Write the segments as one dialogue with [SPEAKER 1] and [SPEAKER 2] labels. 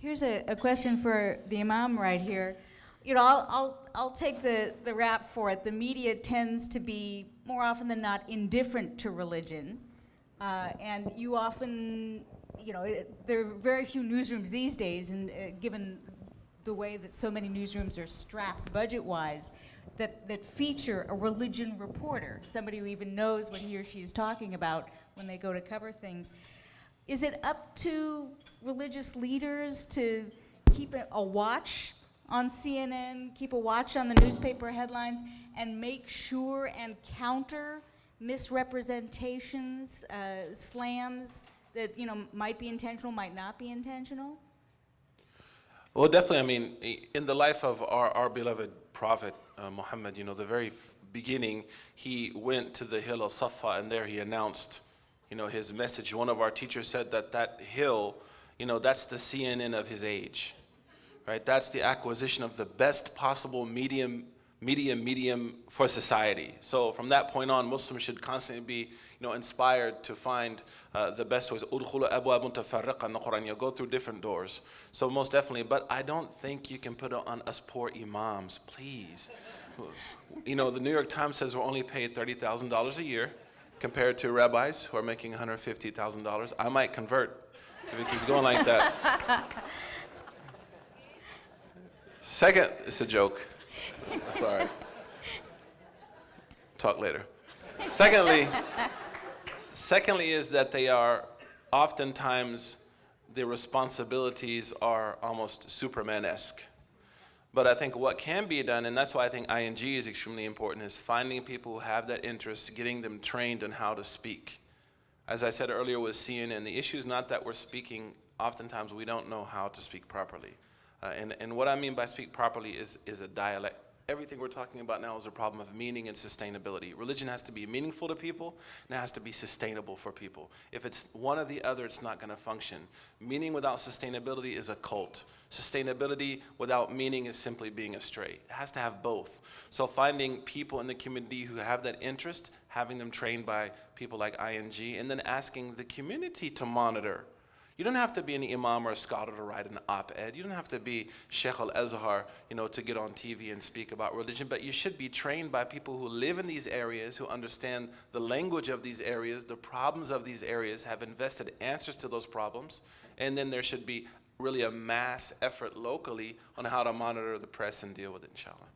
[SPEAKER 1] Here's a question for the Imam right here. You know, I'll take the rap for it. The media tends to be more often than not indifferent to religion, and you often, you know, there are very few newsrooms these days, and given the way that so many newsrooms are strapped budget-wise, that feature a religion reporter, somebody who even knows what he or she is talking about when they go to cover things. Is it up to religious leaders to keep a watch on CNN, keep a watch on the newspaper headlines, and make sure and counter misrepresentations, slams that, you know, might be intentional, might not be intentional?
[SPEAKER 2] Well, definitely. I mean, in the life of our beloved Prophet Muhammad, you know, the very beginning, he went to the hill of Safa, and there he announced, you know, his message. One of our teachers said that hill, you know, that's the CNN of his age, right? That's the acquisition of the best possible medium for society. So from that point on, Muslims should constantly be, you know, inspired to find the best ways. Udkhulu abwab mutafarriqa in the Quran. You go through different doors. So most definitely, but I don't think you can put it on us poor imams, please. You know, the New York Times says we're only paid $30,000 a year compared to rabbis who are making $150,000. I might convert if it keeps going like that. Second, it's a joke. Sorry. Talk later. Secondly is that they are oftentimes, the responsibilities are almost Superman-esque. But I think what can be done, and that's why I think ING is extremely important, is finding people who have that interest, getting them trained on how to speak. As I said earlier with CNN, the issue is not that we're speaking, oftentimes we don't know how to speak properly. And what I mean by speak properly is a dialect. Everything we're talking about now is a problem of meaning and sustainability. Religion has to be meaningful to people, and it has to be sustainable for people. If it's one or the other, it's not going to function. Meaning without sustainability is a cult. Sustainability without meaning is simply being astray. It has to have both. So finding people in the community who have that interest, having them trained by people like ING, and then asking the community to monitor. You don't have to be an imam or a scholar to write an op-ed. You don't have to be Sheikh al-Azhar, you know, to get on TV and speak about religion, but you should be trained by people who live in these areas, who understand the language of these areas, the problems of these areas, have invested answers to those problems, and then there should be really a mass effort locally on how to monitor the press and deal with it, inshallah.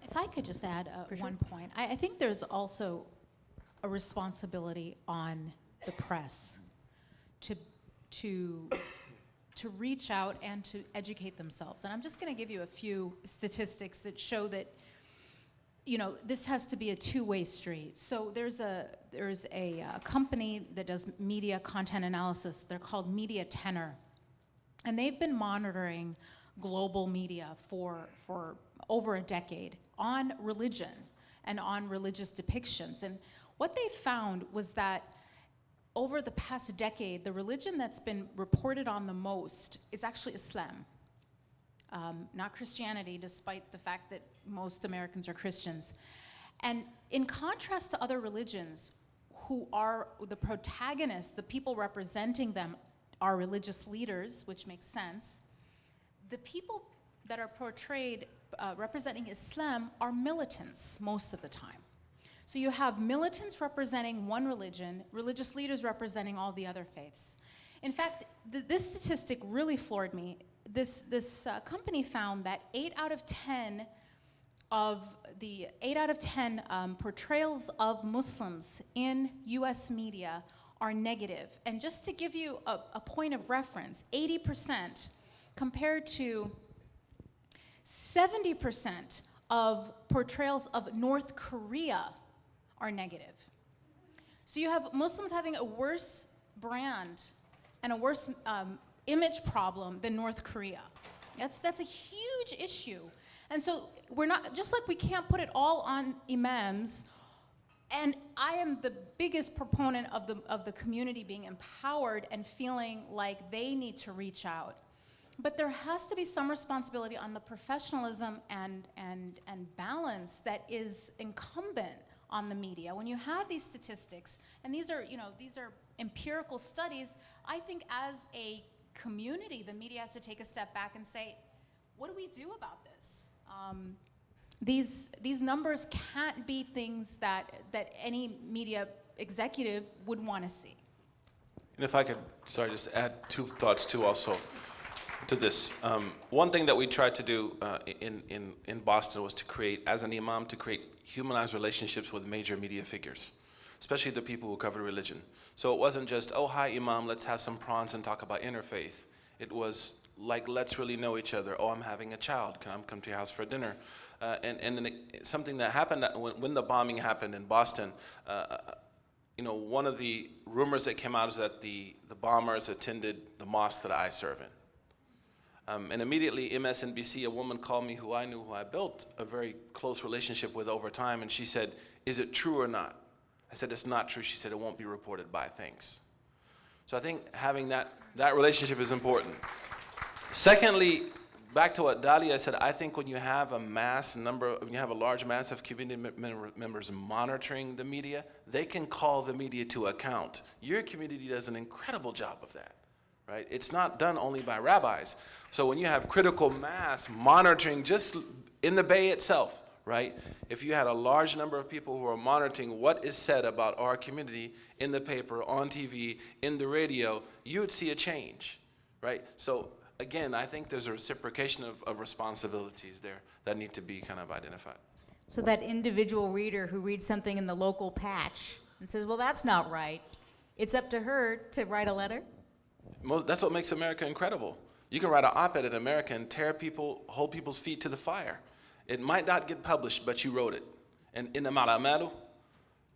[SPEAKER 3] If I could just add one point. I think there's also a responsibility on the press to reach out and to educate themselves. And I'm just going to give you a few statistics that show that, you know, this has to be a two-way street. So there's a company that does media content analysis. They're called Media Tenor. And they've been monitoring global media for over a decade on religion and on religious depictions. And what they found was that over the past decade, the religion that's been reported on the most is actually Islam, not Christianity, despite the fact that most Americans are Christians. And in contrast to other religions, who are the protagonists, the people representing them are religious leaders, which makes sense, the people that are portrayed representing Islam are militants most of the time. So you have militants representing one religion, religious leaders representing all the other faiths. In fact, this statistic really floored me. This company found that 8 out of 10 portrayals of Muslims in US media are negative. And just to give you a point of reference, 80% compared to 70% of portrayals of North Korea are negative. So you have Muslims having a worse brand and a worse image problem than North Korea. That's a huge issue. And so we're not, just like we can't put it all on imams, and I am the biggest proponent of the community being empowered and feeling like they need to reach out. But there has to be some responsibility on the professionalism and balance that is incumbent on the media. When you have these statistics, and these are empirical studies, I think as a community, the media has to take a step back and say, what do we do about this? These numbers can't be things that any media executive would want to see.
[SPEAKER 2] And if I could, just add two thoughts too also to this. One thing that we tried to do in Boston was to create, as an imam, to create humanized relationships with major media figures, especially the people who cover religion. So it wasn't just, oh, hi, imam, let's have some prawns and talk about interfaith. It was like, let's really know each other. Oh, I'm having a child. Can I come to your house for dinner? And then something that happened when the bombing happened in Boston, one of the rumors that came out is that the bombers attended the mosque that I serve in. And immediately, MSNBC, a woman called me who I knew, who I built a very close relationship with over time, and she said, is it true or not? I said, it's not true. She said, it won't be reported by. Thanks. So I think having that relationship is important. Secondly, back to what Dalia said, I think when you have a large mass of community members monitoring the media, they can call the media to account. Your community does an incredible job of that, right? It's not done only by rabbis. So when you have critical mass monitoring just in the Bay itself, right? If you had a large number of people who are monitoring what is said about our community in the paper, on TV, in the radio, you would see a change, right? So again, I think there's a reciprocation of responsibilities there that need to be kind of identified.
[SPEAKER 1] So that individual reader who reads something in the local patch and says, well, that's not right, it's up to her to write a letter?
[SPEAKER 2] That's what makes America incredible. You can write an op-ed in America and hold people's feet to the fire. It might not get published, but you wrote it. And innamal a'malu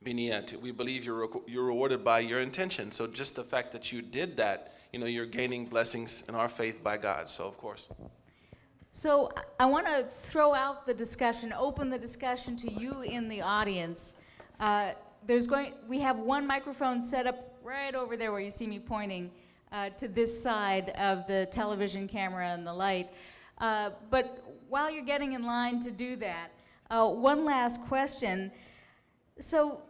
[SPEAKER 2] binniyat. We believe you're rewarded by your intention. So just the fact that you did that, you're gaining blessings in our faith by God. So of course.
[SPEAKER 1] So I want to throw out the discussion, open the discussion to you in the audience. We have one microphone set up right over there where you see me pointing to this side of the television camera and the light. But while you're getting in line to do that, one last question. So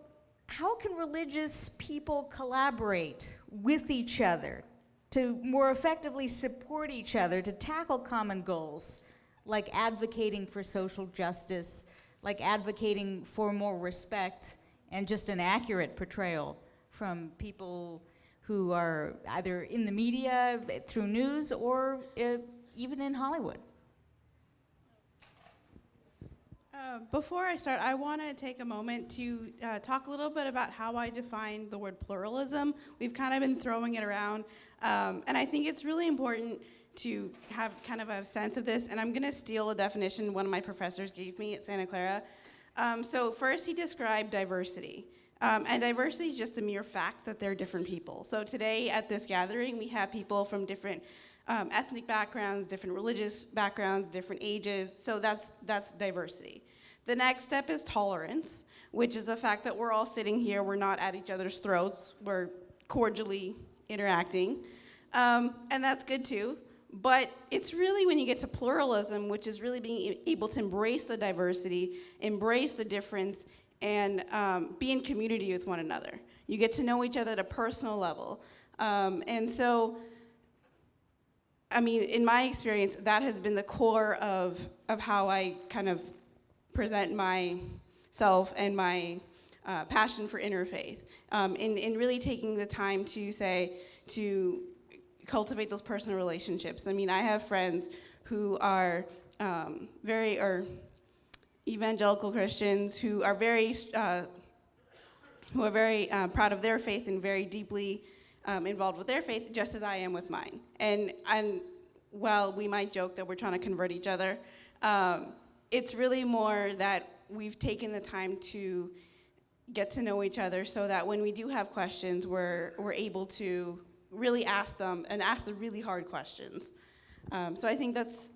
[SPEAKER 1] how can religious people collaborate with each other to more effectively support each other to tackle common goals, like advocating for social justice, like advocating for more respect and just an accurate portrayal from people who are either in the media, through news, or even in Hollywood?
[SPEAKER 4] Before I start, I want to take a moment to talk a little bit about how I define the word pluralism. We've kind of been throwing it around, and I think it's really important to have kind of a sense of this, and I'm going to steal a definition one of my professors gave me at Santa Clara. So first he described diversity, and diversity is just the mere fact that they're different people. So today at this gathering, we have people from different ethnic backgrounds, different religious backgrounds, different ages, so that's diversity. The next step is tolerance, which is the fact that we're all sitting here, we're not at each other's throats, we're cordially interacting, and that's good too. But it's really when you get to pluralism, which is really being able to embrace the diversity, embrace the difference, and be in community with one another. You get to know each other at a personal level. And so, I mean, in my experience, that has been the core of how I kind of present myself and my passion for interfaith. In really taking the time to cultivate those personal relationships. I mean, I have friends who are very evangelical Christians who are very proud of their faith and very deeply involved with their faith, just as I am with mine. And while we might joke that we're trying to convert each other, it's really more that we've taken the time to get to know each other so that when we do have questions, we're able to really ask them and ask the really hard questions. So I think that's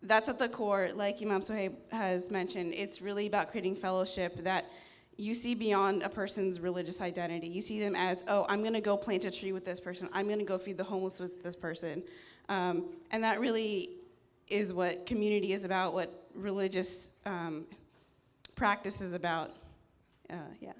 [SPEAKER 4] at the core, like Imam Suhaib has mentioned. It's really about creating fellowship that you see beyond a person's religious identity. You see them as, oh, I'm gonna go plant a tree with this person. I'm gonna go feed the homeless with this person. And that really is what community is about, what religious practice is about. Yeah.